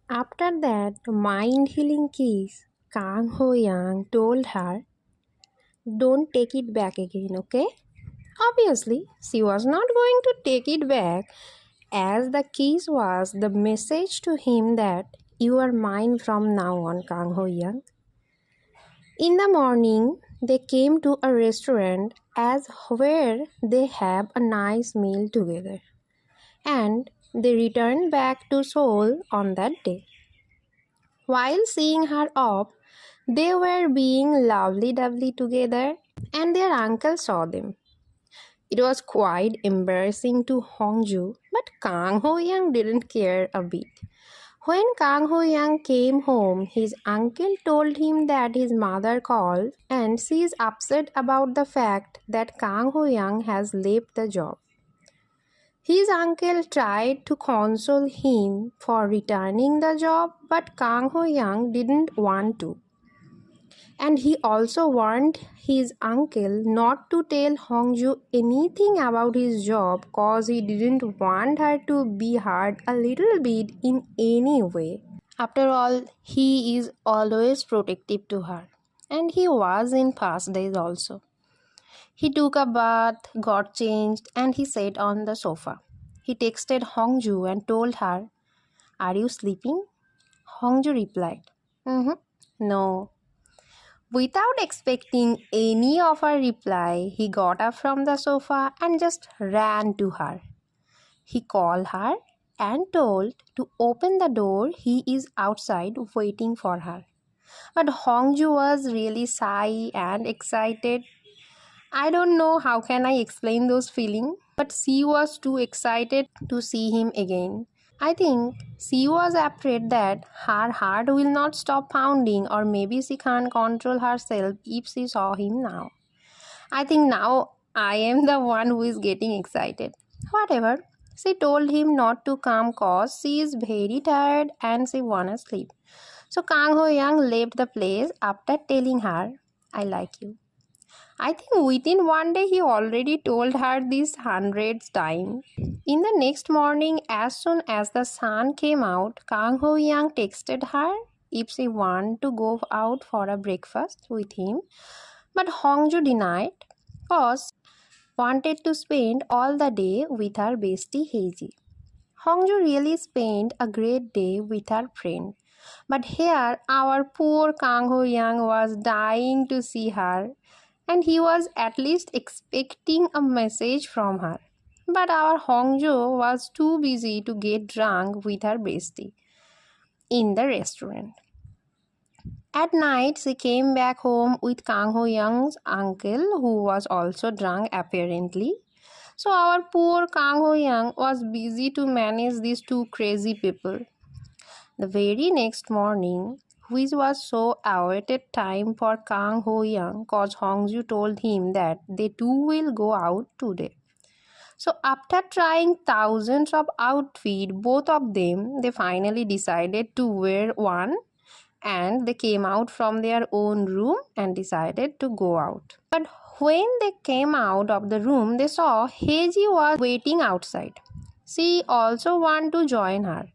After that mind-healing kiss, Kang Ho-young told her, "Don't take it back again, okay?" Obviously, she was not going to take it back, as the kiss was the message to him that you are mine from now on, Kang Ho-young. In the morning, they came to a restaurant as where they have a nice meal together, and they returned back to Seoul on that day. While seeing her off, they were being lovely-dovely together, and their uncle saw them. It was quite embarrassing to Hongju, but Kang Ho-young didn't care a bit. When Kang Ho-young came home, his uncle told him that his mother called and she is upset about the fact that Kang Ho-young has left the job. His uncle tried to console him for returning the job, but Kang Ho-young didn't want to. And he also warned his uncle not to tell Hongju anything about his job cause he didn't want her to be hurt a little bit in any way. After all, he is always protective to her. And he was in past days also. He took a bath, got changed, and he sat on the sofa. He texted Hongju and told her, "Are you sleeping?" Hongju replied, "No." Without expecting any of her reply, he got up from the sofa and just ran to her. He called her and told to open the door. He is outside waiting for her. But Hongju was really shy and excited. I don't know how can I explain those feelings, but she was too excited to see him again. I think she was afraid that her heart will not stop pounding, or maybe she can't control herself if she saw him now. I think now I am the one who is getting excited. Whatever. She told him not to come cause she is very tired and she wanna sleep. So Kang Ho Young left the place after telling her, "I like you." I think within one day he already told her this hundreds times. In the next morning, as soon as the sun came out, Kang Ho Young texted her if she wanted to go out for a breakfast with him. But Hongju denied because wanted to spend all the day with her bestie Heiji. Hongju really spent a great day with her friend. But here, our poor Kang Ho Young was dying to see her, and he was at least expecting a message from her. But our Hongjo was too busy to get drunk with her bestie in the restaurant. At night, she came back home with Kang Ho Young's uncle, who was also drunk apparently. So our poor Kang Ho Young was busy to manage these two crazy people. The very next morning, which was so awaited time for Kang Ho Young, cause Hongju told him that they too will go out today. So after trying thousands of outfits, both of them, they finally decided to wear one, and they came out from their own room and decided to go out. But when they came out of the room, they saw Heiji was waiting outside. She also wanted to join her.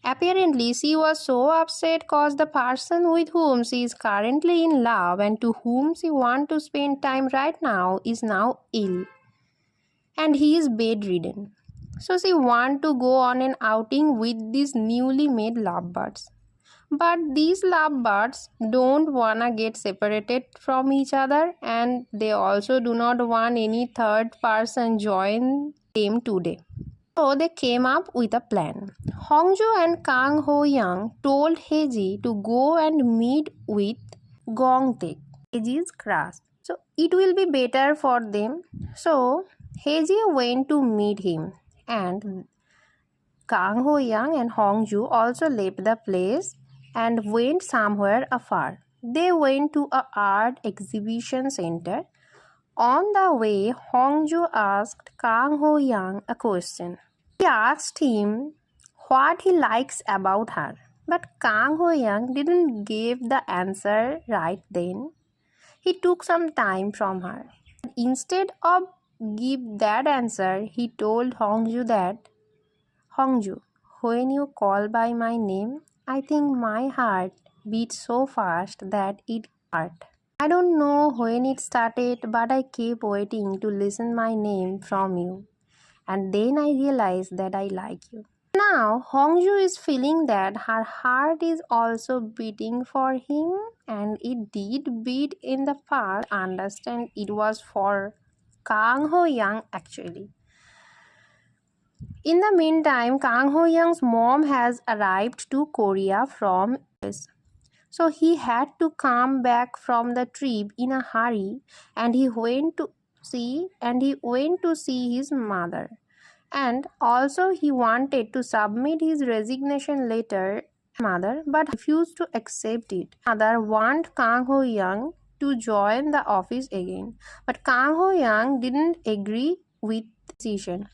Apparently, she was so upset because the person with whom she is currently in love and to whom she wants to spend time right now is now ill, and he is bedridden. So she wants to go on an outing with these newly made lovebirds. But these lovebirds don't wanna get separated from each other, and they also do not want any third person join them today. So they came up with a plan. Hongju and Kang Ho Young told Heiji to go and meet with Gong Taek, Heiji's crush. So it will be better for them. So Heiji went to meet him, and Kang Ho Young and Hongju also left the place and went somewhere afar. They went to a art exhibition center. On the way, Hongju asked Kang Ho Young a question. He asked him what he likes about her, but Kang Ho Young didn't give the answer right then. He took some time from her. Instead of give that answer, he told Hongju that, "Hongju, when you call by my name, I think my heart beat so fast that it hurt. I don't know when it started, but I kept waiting to listen my name from you. And then I realized that I like you. Now Hongju is feeling that her heart is also beating for him, and it did beat in the past. Understand it was for Kang Ho Young actually. In the meantime, Kang Ho Young's mom has arrived to Korea from US. So he had to come back from the trip in a hurry, and he went to see his mother. And also he wanted to submit his resignation letter to mother, but refused to accept it. Mother wanted Kang Ho Young to join the office again, but Kang Ho Young didn't agree with the decision.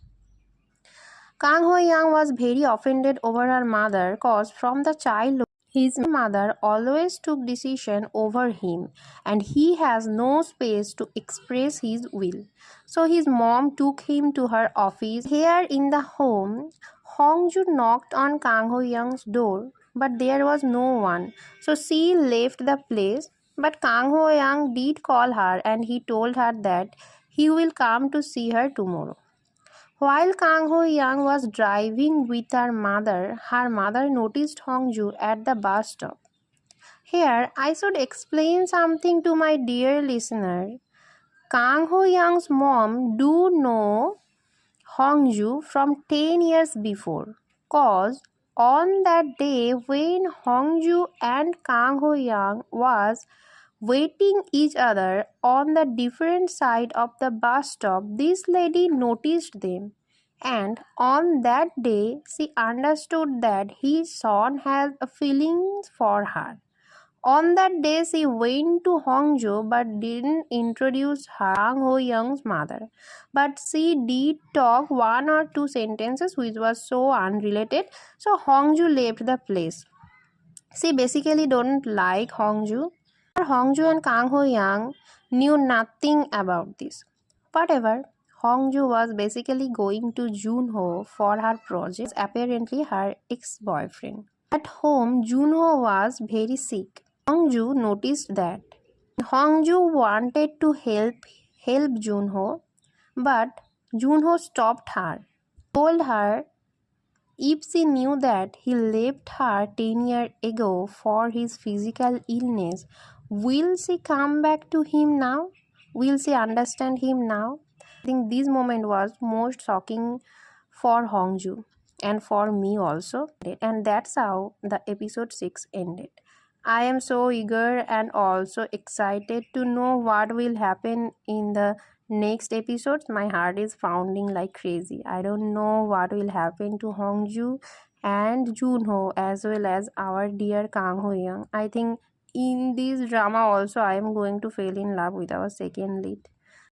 Kang Ho Young was very offended over her mother cause from the childhood his mother always took decision over him, and he has no space to express his will. So his mom took him to her office. Here in the home, Hongju knocked on Kang Ho Young's door, but there was no one. So she left the place. But Kang Ho Young did call her, and he told her that he will come to see her tomorrow. While Kang Ho Young was driving with her mother noticed Hongju at the bus stop. Here, I should explain something to my dear listener. Kang Ho Young's mom do know Hongju from 10 years before. Cause on that day when Hongju and Kang Ho Young was waiting each other on the different side of the bus stop, this lady noticed them, and on that day she understood that his son had feelings for her. On that day she went to Hongju but didn't introduce her Kang Ho Young's mother, but she did talk one or two sentences which was so unrelated, so Hongju left the place. She basically don't like Hongju. Hongju and Kang Ho Young knew nothing about this. Whatever, Hongju was basically going to Junho for her project, apparently her ex-boyfriend. At home, Junho was very sick. Hongju noticed that. Hongju wanted to help Junho, but Junho stopped her. Told her if she knew that he left her 10 years ago for his physical illness, will she come back to him now? Will she understand him now? I think this moment was most shocking for Hongju and for me also. And that's how the episode 6 ended. I am so eager and also excited to know what will happen in the next episodes. My heart is pounding like crazy. I don't know what will happen to Hongju and Junho as well as our dear Kang Ho Young. I think in this drama also I am going to fall in love with our second lead.